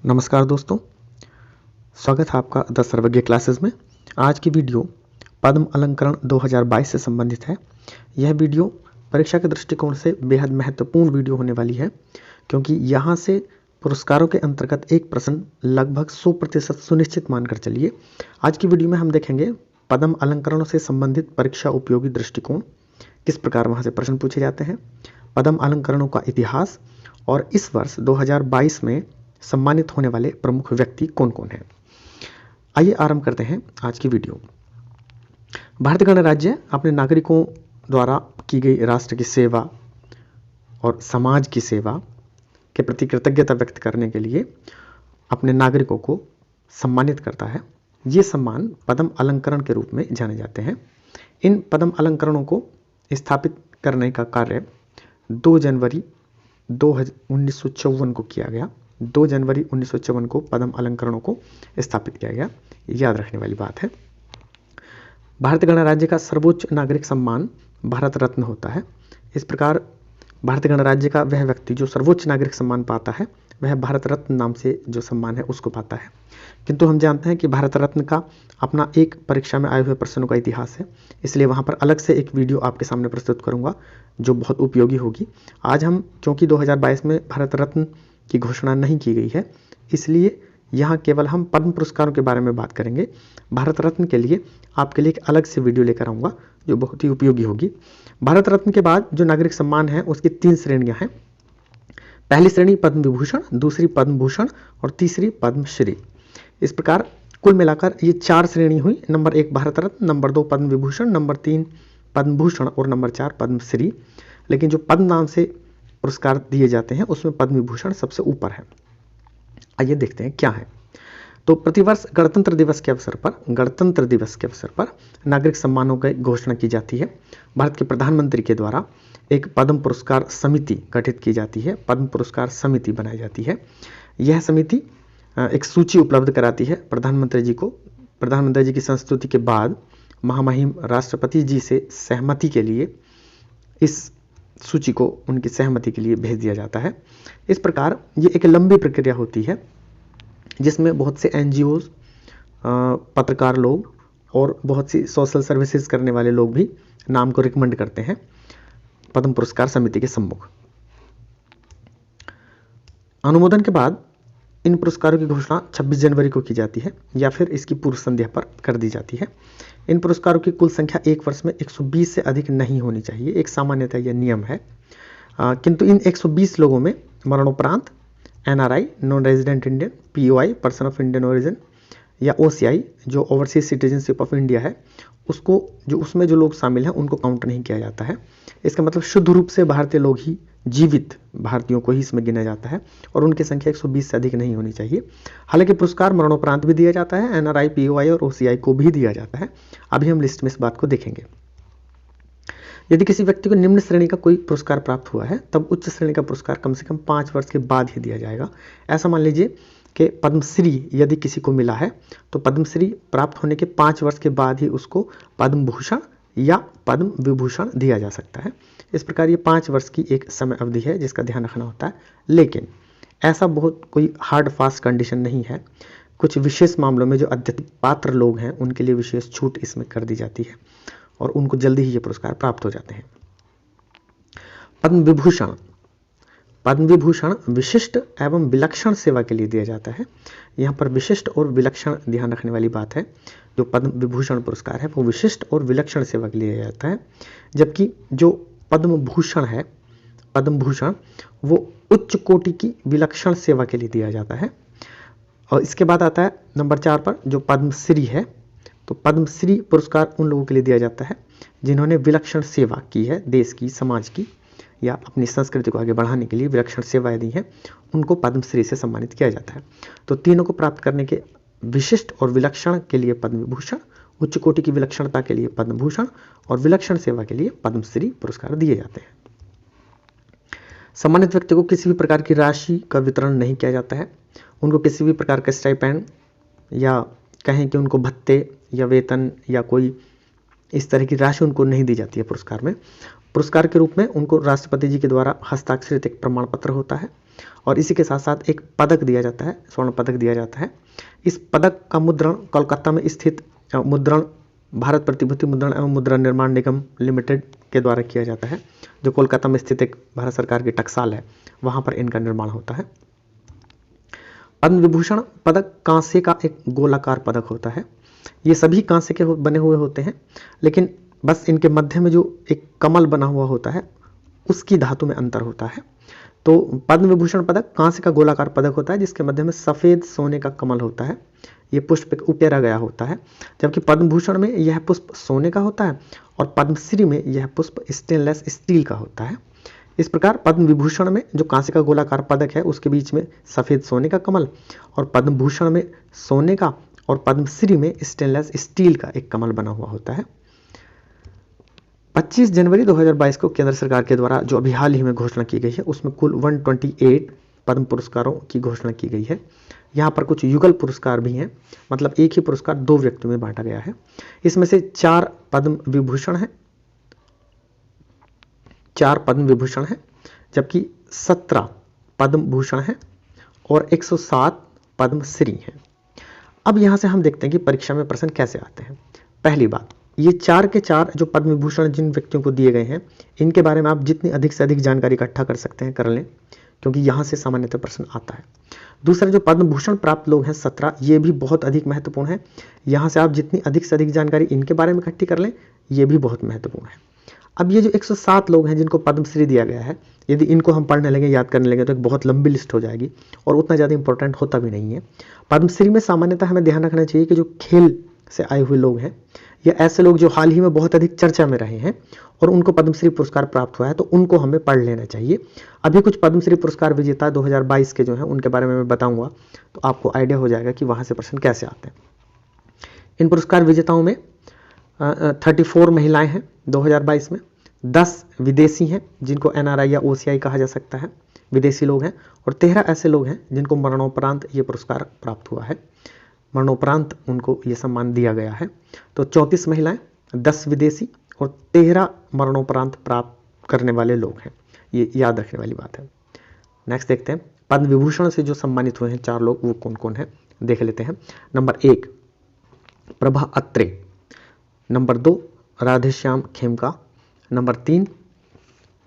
नमस्कार दोस्तों, स्वागत है आपका द सर्वज्ञ क्लासेस में। आज की वीडियो पद्म अलंकरण 2022 से संबंधित है। यह वीडियो परीक्षा के दृष्टिकोण से बेहद महत्वपूर्ण वीडियो होने वाली है, क्योंकि यहाँ से पुरस्कारों के अंतर्गत एक प्रश्न लगभग 100% सुनिश्चित मानकर चलिए। आज की वीडियो में हम देखेंगे पद्म अलंकरणों से संबंधित परीक्षा उपयोगी दृष्टिकोण, किस प्रकार वहाँ से प्रश्न पूछे जाते हैं, पद्म अलंकरणों का इतिहास और इस वर्ष 2022 में सम्मानित होने वाले प्रमुख व्यक्ति कौन कौन हैं। आइए आरंभ करते हैं आज की वीडियो। भारतीय गणराज्य अपने नागरिकों द्वारा की गई राष्ट्र की सेवा और समाज की सेवा के प्रति कृतज्ञता व्यक्त करने के लिए अपने नागरिकों को सम्मानित करता है। ये सम्मान पद्म अलंकरण के रूप में जाने जाते हैं। इन पद्म अलंकरणों को स्थापित करने का कार्य 2 जनवरी 1954 को किया गया। 2 जनवरी 1954 को पद्म अलंकरणों को स्थापित किया गया, याद रखने वाली बात है। भारतीय गणराज्य का सर्वोच्च नागरिक सम्मान भारत रत्न होता है। इस प्रकार भारतीय गणराज्य का वह व्यक्ति जो सर्वोच्च नागरिक सम्मान पाता है वह भारत रत्न नाम से जो सम्मान है उसको पाता है। किंतु हम जानते हैं कि भारत रत्न का अपना एक परीक्षा में आए हुए प्रश्नों का इतिहास है, इसलिए वहाँ पर अलग से एक वीडियो आपके सामने प्रस्तुत करूँगा जो बहुत उपयोगी होगी। आज हम क्योंकि 2022 में भारत रत्न की घोषणा नहीं की गई है, इसलिए यहाँ केवल हम पद्म पुरस्कारों के बारे में बात करेंगे। भारत रत्न के लिए आपके लिए एक अलग से वीडियो लेकर आऊँगा जो बहुत ही उपयोगी होगी। भारत रत्न के बाद जो नागरिक सम्मान है उसकी 3 श्रेणियाँ हैं। पहली श्रेणी पद्म विभूषण, दूसरी पद्म भूषण और तीसरी पद्मश्री। इस प्रकार कुल मिलाकर ये 4 श्रेणी हुई। Number 1 Bharat Ratna, number 2 Padma Vibhushan, number 3 Padma Bhushan और नंबर 4 पद्मश्री। लेकिन जो पद्म नाम से पुरस्कार दिए जाते हैं उसमें पद्म विभूषण सबसे ऊपर है। आइए देखते हैं क्या है। तो प्रतिवर्ष गणतंत्र दिवस के अवसर पर नागरिक सम्मानों की घोषणा की जाती है। भारत के प्रधानमंत्री के द्वारा एक पद्म पुरस्कार समिति गठित की जाती है, पद्म पुरस्कार समिति बनाई जाती है। यह समिति एक सूची उपलब्ध कराती है प्रधानमंत्री जी को। प्रधानमंत्री जी की संस्तुति के बाद महामहिम राष्ट्रपति जी से सहमति के लिए इस सूची को उनकी सहमति के लिए भेज दिया जाता है। इस प्रकार ये एक लंबी प्रक्रिया होती है जिसमें बहुत से NGOs, पत्रकार लोग और बहुत सी सोशल सर्विसेज करने वाले लोग भी नाम को रिकमेंड करते हैं पद्म पुरस्कार समिति के सम्मुख। अनुमोदन के बाद इन पुरस्कारों की घोषणा 26 जनवरी को की जाती है या फिर इसकी पूर्व संध्या पर कर दी जाती है। इन पुरस्कारों की कुल संख्या एक वर्ष में 120 से अधिक नहीं होनी चाहिए, एक सामान्यतः यह नियम है। किंतु इन 120 लोगों में मरणोपरांत NRI non resident Indian, POI person of Indian origin या OCI जो ओवरसीज सिटीजनशिप ऑफ इंडिया है उसको उसमें जो लोग शामिल हैं उनको काउंट नहीं किया जाता है। इसका मतलब शुद्ध रूप से भारतीय लोग ही, जीवित भारतीयों को ही इसमें गिना जाता है और उनकी संख्या 120 से अधिक नहीं होनी चाहिए। हालांकि पुरस्कार मरणोपरांत भी दिया जाता है, NRI, POI और OCI को भी दिया जाता है। अभी हम लिस्ट में इस बात को देखेंगे। यदि किसी व्यक्ति को निम्न श्रेणी का कोई पुरस्कार प्राप्त हुआ है तब उच्च श्रेणी का पुरस्कार कम से कम 5 वर्ष के बाद ही दिया जाएगा। ऐसा मान लीजिए कि पद्मश्री यदि किसी को मिला है तो पद्मश्री प्राप्त होने के 5 वर्ष के बाद ही उसको पद्म भूषण या पद्म विभूषण दिया जा सकता है। इस प्रकार ये 5 वर्ष की एक समय अवधि है जिसका ध्यान रखना होता है। लेकिन ऐसा बहुत कोई हार्ड फास्ट कंडीशन नहीं है। कुछ विशेष मामलों में जो अत्यधिक पात्र लोग हैं उनके लिए विशेष छूट इसमें कर दी जाती है और उनको जल्दी ही ये पुरस्कार प्राप्त हो जाते हैं। पद्म विभूषण, पद्म विभूषण विशिष्ट एवं विलक्षण सेवा के लिए दिया जाता है। यहाँ पर विशिष्ट और विलक्षण ध्यान रखने वाली बात है। जो पद्म विभूषण पुरस्कार है वो विशिष्ट और विलक्षण सेवा के लिए दिया जाता है, जबकि जो पद्म भूषण है, पद्म भूषण वो उच्च कोटि की विलक्षण सेवा के लिए दिया जाता है। और इसके बाद आता है नंबर 4 पर जो पद्मश्री है। तो पद्मश्री पुरस्कार उन लोगों के लिए दिया जाता है जिन्होंने विलक्षण सेवा की है, देश की, समाज की या अपनी संस्कृति को आगे बढ़ाने के लिए विलक्षण सेवाएं दी हैं, उनको पद्मश्री से सम्मानित किया जाता है। तो तीनों को प्राप्त करने के विशिष्ट और विलक्षण के लिए पद्म विभूषण, उच्च कोटि की विलक्षणता के लिए पद्म भूषण और विलक्षण सेवा के लिए पद्मश्री पुरस्कार दिए जाते हैं। सम्मानित व्यक्ति को किसी भी प्रकार की राशि का वितरण नहीं किया जाता है। उनको किसी भी प्रकार का स्टाइपेंड या कहें कि उनको भत्ते या वेतन या कोई इस तरह की राशि उनको नहीं दी जाती है। पुरस्कार में पुरस्कार के रूप में उनको राष्ट्रपति जी के द्वारा हस्ताक्षरित एक प्रमाण पत्र होता है और इसी के साथ साथ एक पदक दिया जाता है, स्वर्ण पदक दिया जाता है। इस पदक का मुद्रण कोलकाता में स्थित मुद्रण भारत प्रतिभूति मुद्रण एवं मुद्रण निर्माण निगम लिमिटेड के द्वारा किया जाता है, जो कोलकाता में स्थित एक भारत सरकार की टकसाल है, वहाँ पर इनका निर्माण होता है। पद्म विभूषण पदक कांसे का एक गोलाकार पदक होता है। ये सभी कांसे के बने हुए होते हैं, लेकिन बस इनके मध्य में जो एक कमल बना हुआ होता है उसकी धातु में अंतर होता है। तो पद्म विभूषण पदक कांसे का गोलाकार पदक होता है जिसके मध्य में सफ़ेद सोने का कमल होता है, ये पुष्प उकेरा गया होता है। जबकि पद्म भूषण में यह पुष्प सोने का होता है और पद्मश्री में यह पुष्प स्टेनलेस स्टील का होता है। इस प्रकार पद्म विभूषण में जो कांसे का गोलाकार पदक है उसके बीच में सफ़ेद सोने का कमल, और पद्म भूषण में सोने का और पद्मश्री में स्टेनलेस स्टील का एक कमल बना हुआ होता है। 25 जनवरी 2022 को केंद्र सरकार के द्वारा जो अभी हाल ही में घोषणा की गई है उसमें कुल 128 पद्म पुरस्कारों की घोषणा की गई है। यहाँ पर कुछ युगल पुरस्कार भी हैं, मतलब एक ही पुरस्कार 2 व्यक्तियों में बांटा गया है। इसमें से 4 पद्म विभूषण हैं, 4 पद्म विभूषण हैं, जबकि 17 पद्म भूषण हैं और 107 पद्मश्री हैं। अब यहाँ से हम देखते हैं कि परीक्षा में प्रश्न कैसे आते हैं। पहली बात, ये 4 के 4 जो पद्म विभूषण जिन व्यक्तियों को दिए गए हैं इनके बारे में आप जितनी अधिक से अधिक जानकारी इकट्ठा कर सकते हैं कर लें, क्योंकि यहाँ से सामान्यतः प्रश्न आता है। दूसरा, जो पद्म भूषण प्राप्त लोग हैं 17, ये भी बहुत अधिक महत्वपूर्ण है। यहाँ से आप जितनी अधिक से अधिक जानकारी इनके बारे में इकट्ठी कर लें, ये भी बहुत महत्वपूर्ण है। अब ये जो 107 लोग हैं जिनको पद्मश्री दिया गया है, यदि इनको हम पढ़ने लगे, याद करने लगे तो एक बहुत लंबी लिस्ट हो जाएगी और उतना ज़्यादा इंपॉर्टेंट होता भी नहीं है। पद्मश्री में सामान्यतः हमें ध्यान रखना चाहिए कि जो खेल से आए हुए लोग हैं या ऐसे लोग जो हाल ही में बहुत अधिक चर्चा में रहे हैं और उनको पद्मश्री पुरस्कार प्राप्त हुआ है, तो उनको हमें पढ़ लेना चाहिए। अभी कुछ पद्मश्री पुरस्कार विजेता 2022 के जो हैं उनके बारे में मैं बताऊंगा, तो आपको आइडिया हो जाएगा कि वहाँ से प्रश्न कैसे आते हैं। इन पुरस्कार विजेताओं में 34 महिलाएं हैं 2022 में, 10 विदेशी हैं जिनको NRI या OCI कहा जा सकता है, विदेशी लोग हैं, और 13 ऐसे लोग हैं जिनको मरणोपरांत ये पुरस्कार प्राप्त हुआ है, मरणोपरांत उनको ये सम्मान दिया गया है। तो 34 महिलाएं, 10 विदेशी और 13 मरणोपरांत प्राप्त करने वाले लोग हैं, ये याद रखने वाली बात है। नेक्स्ट देखते हैं पद्म विभूषण से जो सम्मानित हुए हैं 4 लोग, वो कौन कौन है देख लेते हैं। Number 1 Prabha Atre, number 2 Radheshyam Khemka, number 3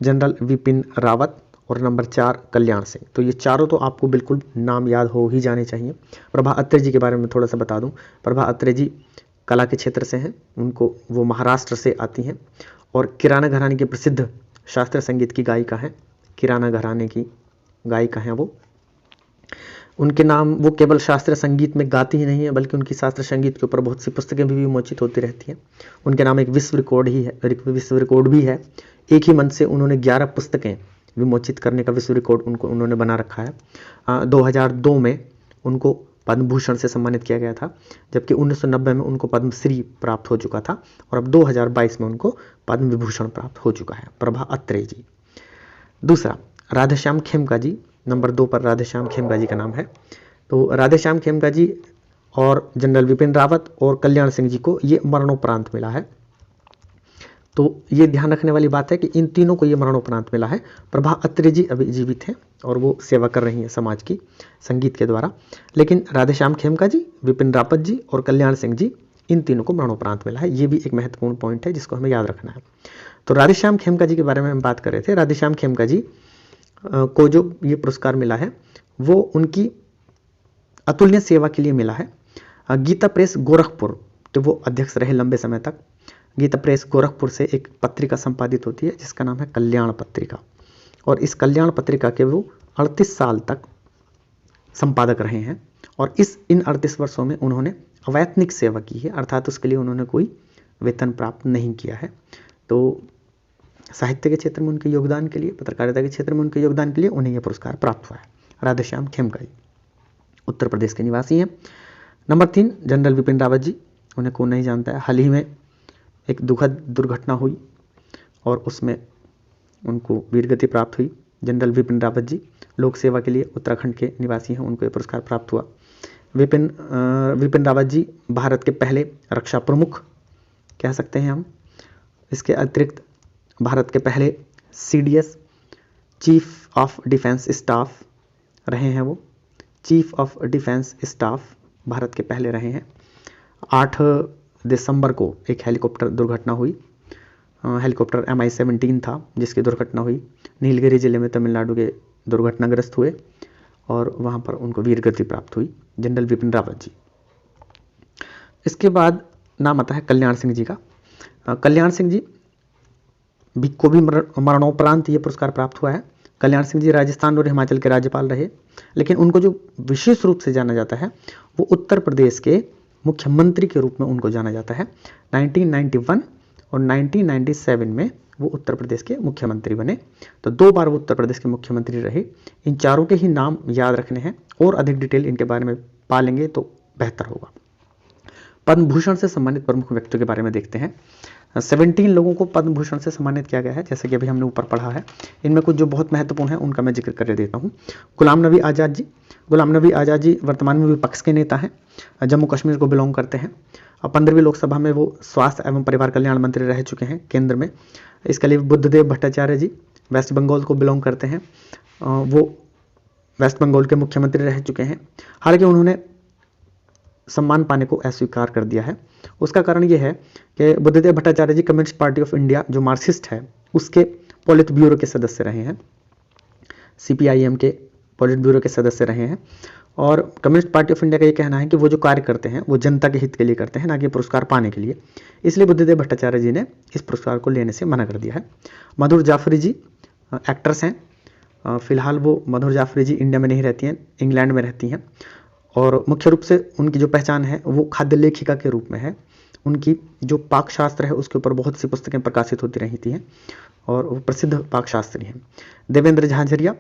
general Bipin Rawat और नंबर 4 कल्याण सिंह। तो ये चारों तो आपको बिल्कुल नाम याद हो ही जाने चाहिए। प्रभा अत्रे जी के बारे में थोड़ा सा बता दूं। प्रभा अत्रे जी कला के क्षेत्र से हैं, उनको वो महाराष्ट्र से आती हैं और किराना घराने की प्रसिद्ध शास्त्रीय संगीत की गायिका हैं, किराना घराने की गायिका हैं वो। उनके नाम, वो केवल शास्त्रीय संगीत में गाती ही नहीं है बल्कि उनकी शास्त्रीय संगीत के ऊपर बहुत सी पुस्तकें भी विमोचित होती रहती हैं। उनके नाम एक विश्व रिकॉर्ड भी है। एक ही मंच से उन्होंने 11 पुस्तकें विमोचित करने का विश्व रिकॉर्ड उन्होंने बना रखा है। 2002 में उनको पद्म भूषण से सम्मानित किया गया था, जबकि 1990 में उनको पद्मश्री प्राप्त हो चुका था और अब 2022 में उनको पद्म विभूषण प्राप्त हो चुका है, प्रभा अत्रे जी। दूसरा राधेश्याम खेमका जी, नंबर 2 पर राधेश्याम खेमका जी का नाम है। तो राधेश्याम खेमका जी और जनरल विपिन रावत और कल्याण सिंह जी को ये मरणोपरांत मिला है। तो ये ध्यान रखने वाली बात है कि इन तीनों को ये मरणोपरांत मिला है। प्रभा अत्रे जी अभी जीवित हैं और वो सेवा कर रही हैं समाज की संगीत के द्वारा, लेकिन राधेश्याम खेमका जी, विपिन रावत जी और कल्याण सिंह जी, इन तीनों को मरणोपरांत मिला है। ये भी एक महत्वपूर्ण पॉइंट है जिसको हमें याद रखना है। तो राधेश्याम खेमका जी के बारे में हम बात कर रहे थे। राधेश्याम खेमका जी को जो ये पुरस्कार मिला है वो उनकी अतुलनीय सेवा के लिए मिला है। गीता प्रेस गोरखपुर, तो वो अध्यक्ष रहे लंबे समय तक। गीता प्रेस गोरखपुर से एक पत्रिका संपादित होती है जिसका नाम है कल्याण पत्रिका, और इस कल्याण पत्रिका के वो 38 साल तक संपादक रहे हैं और इन 38 वर्षों में उन्होंने अवैतनिक सेवा की है, अर्थात उसके लिए उन्होंने कोई वेतन प्राप्त नहीं किया है। तो साहित्य के क्षेत्र में उनके योगदान के लिए, पत्रकारिता के क्षेत्र में उनके योगदान के लिए उन्हें यह पुरस्कार प्राप्त हुआ है। राधेश्याम खेमका जी उत्तर प्रदेश के निवासी हैं। नंबर 3 जनरल विपिन रावत जी, उन्हें कौन नहीं जानता है। हाल ही में एक दुखद दुर्घटना हुई और उसमें उनको वीरगति प्राप्त हुई। जनरल विपिन रावत जी लोक सेवा के लिए उत्तराखंड के निवासी हैं, उनको ये पुरस्कार प्राप्त हुआ। विपिन रावत जी भारत के पहले रक्षा प्रमुख कह सकते हैं हम। इसके अतिरिक्त भारत के पहले CDS chief of defence staff रहे हैं वो। Chief of defence staff Bharat के पहले रहे हैं। 8 दिसंबर को एक हेलीकॉप्टर दुर्घटना हुई। हेलीकॉप्टर MI-17 था जिसकी दुर्घटना हुई। नीलगिरी जिले में तमिलनाडु के दुर्घटनाग्रस्त हुए और वहाँ पर उनको वीर गति प्राप्त हुई, जनरल विपिन रावत जी। इसके बाद नाम आता है कल्याण सिंह जी का। कल्याण सिंह जी को भी मरणोपरांत ये पुरस्कार प्राप्त हुआ है। कल्याण सिंह जी राजस्थान और हिमाचल के राज्यपाल रहे, लेकिन उनको जो विशेष रूप से जाना जाता है वो उत्तर प्रदेश के मुख्यमंत्री के रूप में उनको जाना जाता है। 1991 और 1997 में वो उत्तर प्रदेश के मुख्यमंत्री बने। तो 2 बार वो उत्तर प्रदेश के मुख्यमंत्री रहे। इन चारों के ही नाम याद रखने हैं और अधिक डिटेल इनके बारे में पालेंगे तो बेहतर होगा। पद्म भूषण से सम्मानित प्रमुख व्यक्तियों के बारे में देखते हैं। 17 लोगों को पद्म भूषण से सम्मानित किया गया है, जैसे कि अभी हमने ऊपर पढ़ा है। इनमें कुछ जो बहुत महत्वपूर्ण है उनका मैं जिक्र कर देता हूँ। गुलाम नबी आज़ाद जी। गुलाम नबी आज़ाद जी वर्तमान में विपक्ष के नेता हैं, जम्मू कश्मीर को बिलोंग करते हैं। 15वीं लोकसभा में वो स्वास्थ्य एवं परिवार कल्याण मंत्री रह चुके हैं केंद्र में। इसके लिए बुद्धदेव भट्टाचार्य जी वेस्ट बंगाल को बिलोंग करते हैं, वो वेस्ट बंगाल के मुख्यमंत्री रह चुके हैं। हालांकि उन्होंने सम्मान पाने को अस्वीकार कर दिया है। उसका कारण ये है कि बुद्धदेव भट्टाचार्य जी कम्युनिस्ट पार्टी ऑफ इंडिया जो मार्क्सिस्ट है उसके पॉलिट ब्यूरो के सदस्य रहे हैं, CPIM के पॉलिट ब्यूरो के सदस्य रहे हैं। और कम्युनिस्ट पार्टी ऑफ इंडिया का ये कहना है कि वो जो कार्य करते हैं वो जनता के हित के लिए करते हैं, ना कि पुरस्कार पाने के लिए। इसलिए बुद्धदेव भट्टाचार्य जी ने इस पुरस्कार को लेने से मना कर दिया है। मधुर जाफरी जी एक्ट्रेस हैं। फिलहाल वो मधुर जाफरी जी इंडिया में नहीं रहती हैं, इंग्लैंड में रहती हैं। और मुख्य रूप से उनकी जो पहचान है वो खाद्य लेखिका के रूप में है। उनकी जो पाकशास्त्र है उसके ऊपर बहुत सी पुस्तकें प्रकाशित होती रही थी और वो प्रसिद्ध पाकशास्त्री हैं। देवेंद्र झांझरिया।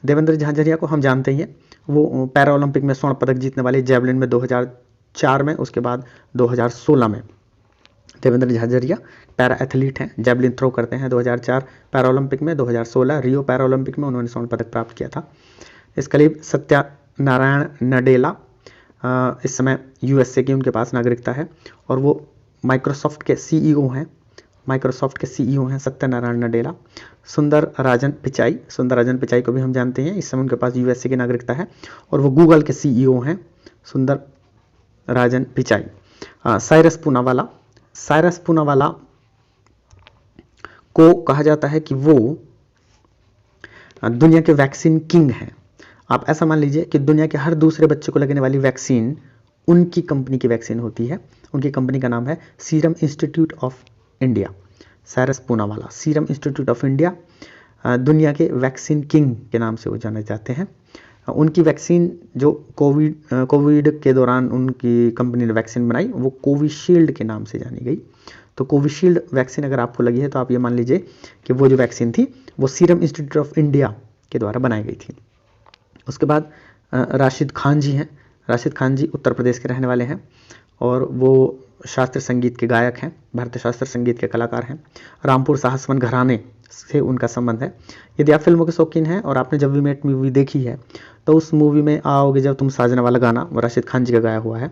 देवेंद्र झांझरिया को हम जानते ही हैं, वो पैरा ओलंपिक में स्वर्ण पदक जीतने वाले जेवलिन में 2004 में, उसके बाद 2016 में। देवेंद्र झांझरिया पैरा एथलीट हैं, जेवलिन थ्रो करते हैं। 2004 पैरा ओलंपिक में, 2016 रियो पैरा ओलंपिक में उन्होंने स्वर्ण पदक प्राप्त किया था। इसके लिए सत्यनारायण नडेला, इस समय USA की उनके पास नागरिकता है और वो माइक्रोसॉफ्ट के CEO हैं। माइक्रोसॉफ्ट के CEO हैं सत्यनारायण नडेला। सुंदर राजन पिचाई। सुंदर राजन पिचाई को भी हम जानते हैं, इस समय उनके पास USA की नागरिकता है और वो गूगल के CEO हैं, सुंदर राजन पिचाई। साइरस पूनावाला। साइरस पूनावाला को कहा जाता है कि वो दुनिया के वैक्सीन किंग हैं। आप ऐसा मान लीजिए कि दुनिया के हर दूसरे बच्चे को लगने वाली वैक्सीन उनकी कंपनी की वैक्सीन होती है। उनकी कंपनी का नाम है serum institute of India. Cyrus Poonawalla, serum institute of India, दुनिया के वैक्सीन किंग के नाम से वो जाने जाते हैं। उनकी वैक्सीन जो कोविड के दौरान उनकी कंपनी ने वैक्सीन बनाई वो कोविशील्ड के नाम से जानी गई। तो कोविशील्ड वैक्सीन अगर आपको लगी है तो आप ये मान लीजिए कि वो जो वैक्सीन थी वो सीरम इंस्टीट्यूट ऑफ इंडिया के द्वारा बनाई गई थी। उसके बाद राशिद खान जी हैं। राशिद खान जी उत्तर प्रदेश के रहने वाले हैं और वो शास्त्रीय संगीत के गायक हैं, भारतीय शास्त्रीय संगीत के कलाकार हैं। रामपुर साहसवन घराने से उनका संबंध है। यदि आप फिल्मों के शौकीन हैं और आपने जब वी मेट मूवी देखी है तो उस मूवी में आओगे जब तुम साजना वाला गाना वो राशिद खान जी का गाया हुआ है,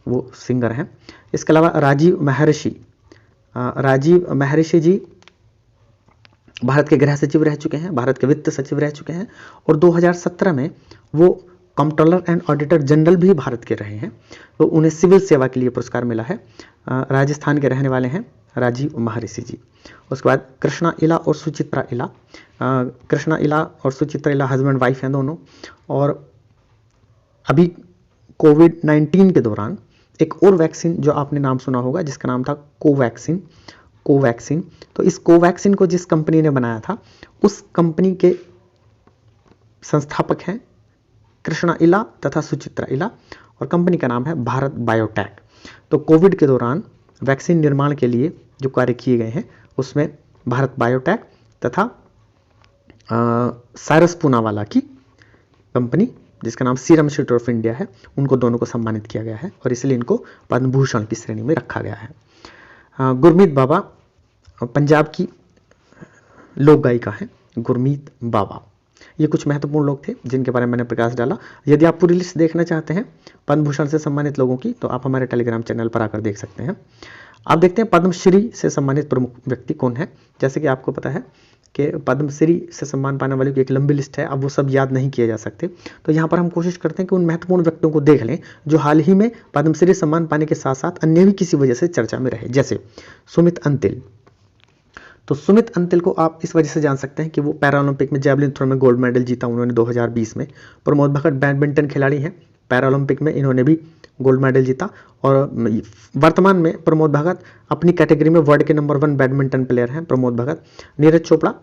वो सिंगर हैं। इसके अलावा राजीव महर्षि। राजीव महर्षि जी भारत के गृह सचिव रह चुके हैं, भारत के वित्त सचिव रह चुके हैं और 2017 में वो कंट्रोलर एंड ऑडिटर जनरल भी भारत के रहे हैं। तो उन्हें सिविल सेवा के लिए पुरस्कार मिला है। राजस्थान के रहने वाले हैं राजीव महर्षि जी। उसके बाद कृष्णा इला और सुचित्रा इला। कृष्णा इला और सुचित्रा इला हस्बैंड वाइफ हैं दोनों। और अभी कोविड-19 के दौरान एक और वैक्सीन जो आपने नाम सुना होगा जिसका नाम था कोवैक्सीन। कोवैक्सीन, तो इस कोवैक्सीन को जिस कंपनी ने बनाया था उस कंपनी के संस्थापक हैं कृष्णा इला तथा सुचित्रा इला और कंपनी का नाम है भारत बायोटेक। तो कोविड के दौरान वैक्सीन निर्माण के लिए जो कार्य किए गए हैं उसमें भारत बायोटेक तथा साइरस पूनावाला की कंपनी जिसका नाम सीरम इंस्टीट्यूट ऑफ इंडिया है, उनको दोनों को सम्मानित किया गया है और इसलिए इनको पद्म भूषण की श्रेणी में रखा गया है। गुरमीत बाबा पंजाब की लोक गायिका हैं, गुरमीत बाबा। ये कुछ महत्वपूर्ण लोग थे जिनके बारे में मैंने प्रकाश डाला। यदि आप पूरी लिस्ट देखना चाहते हैं पद्म भूषण से सम्मानित लोगों की तो आप हमारे टेलीग्राम चैनल पर आकर देख सकते हैं। आप देखते हैं पद्मश्री से सम्मानित प्रमुख व्यक्ति कौन है। जैसे कि आपको पता है कि पद्मश्री से सम्मान पाने वालों की एक लंबी लिस्ट है, अब वो सब याद नहीं किए जा सकते। तो यहाँ पर हम कोशिश करते हैं कि उन महत्वपूर्ण व्यक्तियों को देख लें जो हाल ही में पद्मश्री सम्मान पाने के साथ साथ अन्य भी किसी वजह से चर्चा में रहे, जैसे सुमित अंतिल। तो सुमित अंतिल को आप इस वजह से जान सकते हैं कि वो पैरालंपिक में जैवलिन थ्रो में गोल्ड मेडल जीता उन्होंने 2020 में। प्रमोद भगत बैडमिंटन खिलाड़ी हैं, पैरालंपिक में इन्होंने भी गोल्ड मेडल जीता। और वर्तमान में प्रमोद भगत अपनी कैटेगरी में वर्ल्ड के नंबर 1 बैडमिंटन प्लेयर हैं प्रमोद भगत। नीरज चोपड़ा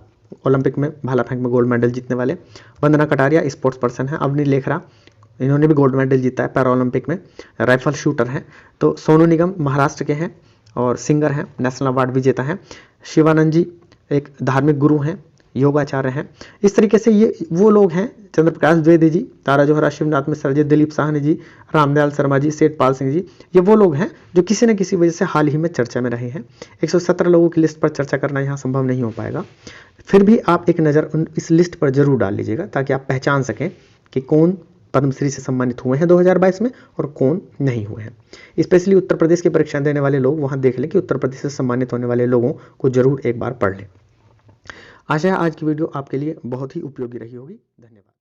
ओलंपिक में भाला फेंक में गोल्ड मेडल जीतने वाले। वंदना कटारिया स्पोर्ट्स पर्सन है। अवनी लेखरा इन्होंने भी गोल्ड मेडल जीता है पैरालंपिक में, राइफल शूटर हैं। तो सोनू निगम महाराष्ट्र के हैं और सिंगर हैं, नेशनल अवार्ड विजेता हैं। शिवानंद जी एक धार्मिक गुरु हैं, योगाचार्य हैं। इस तरीके से ये वो लोग हैं, चंद्र प्रकाश द्विवेदी जी, तारा जोहरा, शिवनाथ मिश्रा जी, दिलीप साहनी जी, रामदयाल शर्मा जी, सेठपाल सिंह जी, ये वो लोग हैं जो किसी न किसी वजह से हाल ही में चर्चा में रहे हैं। 117 लोगों की लिस्ट पर चर्चा करना यहाँ संभव नहीं हो पाएगा, फिर भी आप एक नज़र इस लिस्ट पर जरूर डाल लीजिएगा ताकि आप पहचान सकें कि कौन पद्मश्री से सम्मानित हुए हैं 2022 में और कौन नहीं हुए हैं। स्पेशली उत्तर प्रदेश की परीक्षा देने वाले लोग वहां देख लें कि उत्तर प्रदेश से सम्मानित होने वाले लोगों को जरूर एक बार पढ़ लें। आशा है आज की वीडियो आपके लिए बहुत ही उपयोगी रही होगी। धन्यवाद।